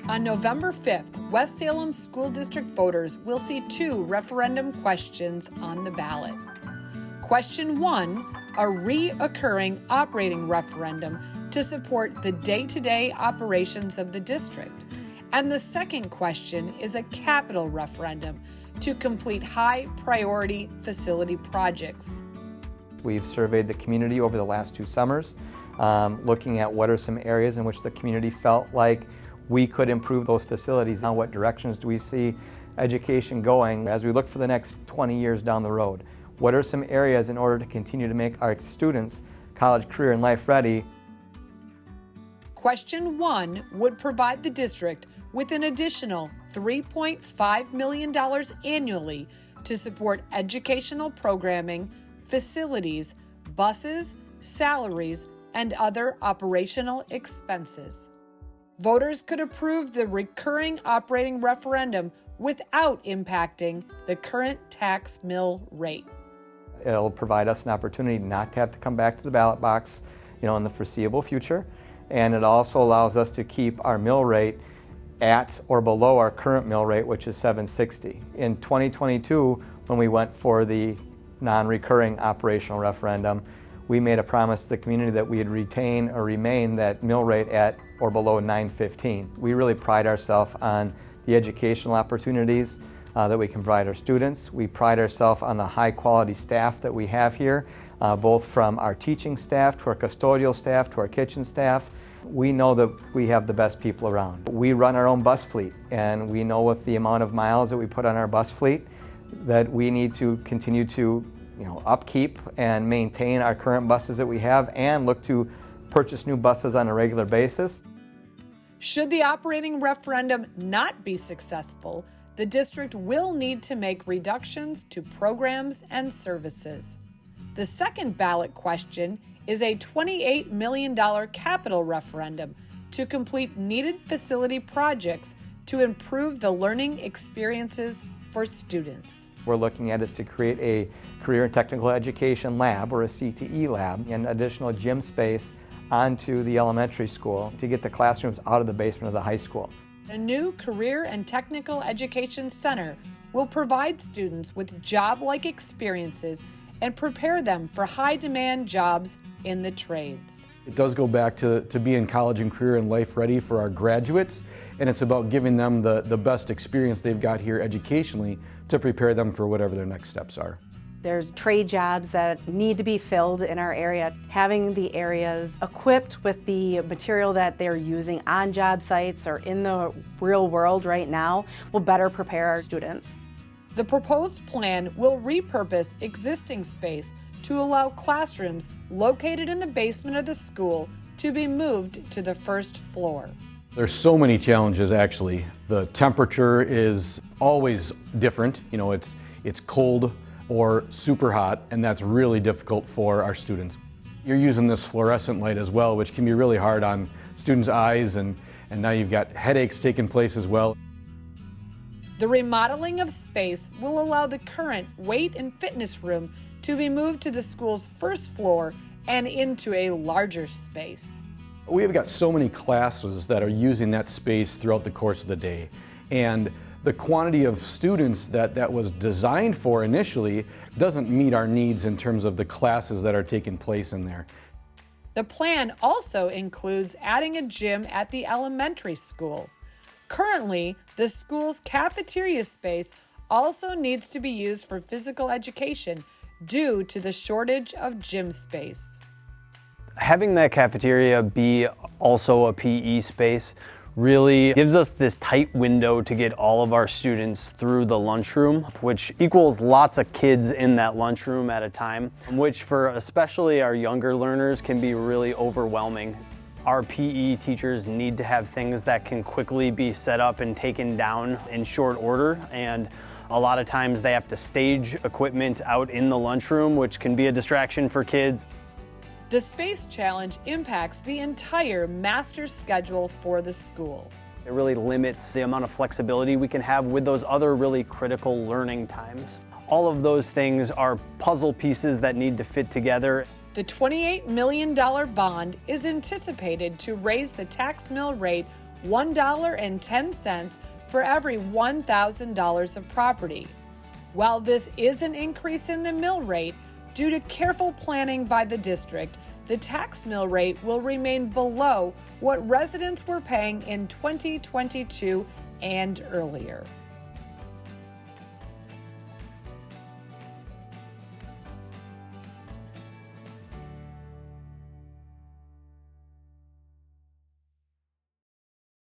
On November 5th, West Salem School District voters will see two referendum questions on the ballot. Question 1, a reoccurring operating referendum to support the day-to-day operations of the district. And the second question is a capital referendum to complete high-priority facility projects. We've surveyed the community over the last 2 summers, looking at what are some areas in which the community felt like we could improve those facilities. Now, what directions do we see education going as we look for the next 20 years down the road? What are some areas in order to continue to make our students college, career, and life ready? Question 1 would provide the district with an additional $3.5 million annually to support educational programming, facilities, buses, salaries, and other operational expenses. Voters could approve the recurring operating referendum without impacting the current tax mill rate. It'll provide us an opportunity not to have to come back to the ballot box, in the foreseeable future. And it also allows us to keep our mill rate at or below our current mill rate, which is $7.60. In 2022, when we went for the non-recurring operational referendum, we made a promise to the community that we'd retain or remain that mill rate at or below $9.15. We really pride ourselves on the educational opportunities that we can provide our students. We pride ourselves on the high quality staff that we have here, both from our teaching staff to our custodial staff to our kitchen staff. We know that we have the best people around. We run our own bus fleet, and we know with the amount of miles that we put on our bus fleet that we need to continue to upkeep and maintain our current buses that we have and look to purchase new buses on a regular basis. Should the operating referendum not be successful, the district will need to make reductions to programs and services. The second ballot question is a $28 million capital referendum to complete needed facility projects to improve the learning experiences for students. We're looking at is to create a career and technical education lab, or a CTE lab, and additional gym space onto the elementary school to get the classrooms out of the basement of the high school. A new career and technical education center will provide students with job-like experiences and prepare them for high-demand jobs in the trades. It does go back to being college and career and life ready for our graduates, and it's about giving them the best experience they've got here educationally to prepare them for whatever their next steps are. There's trade jobs that need to be filled in our area. Having the areas equipped with the material that they're using on job sites or in the real world right now will better prepare our students. The proposed plan will repurpose existing space to allow classrooms located in the basement of the school to be moved to the first floor. There's so many challenges actually. The temperature is always different. It's cold or super hot, and that's really difficult for our students. You're using this fluorescent light as well, which can be really hard on students' eyes, and now you've got headaches taking place as well. The remodeling of space will allow the current weight and fitness room to be moved to the school's first floor and into a larger space. We have got so many classes that are using that space throughout the course of the day, and the quantity of students that was designed for initially doesn't meet our needs in terms of the classes that are taking place in there. The plan also includes adding a gym at the elementary school. Currently, the school's cafeteria space also needs to be used for physical education due to the shortage of gym space. Having that cafeteria be also a PE space really gives us this tight window to get all of our students through the lunchroom, which equals lots of kids in that lunchroom at a time, which for especially our younger learners can be really overwhelming. Our PE teachers need to have things that can quickly be set up and taken down in short order, and a lot of times they have to stage equipment out in the lunchroom, which can be a distraction for kids. The space challenge impacts the entire master schedule for the school. It really limits the amount of flexibility we can have with those other really critical learning times. All of those things are puzzle pieces that need to fit together. The $28 million bond is anticipated to raise the tax mill rate $1.10 for every $1,000 of property. While this is an increase in the mill rate, due to careful planning by the district, the tax mill rate will remain below what residents were paying in 2022 and earlier.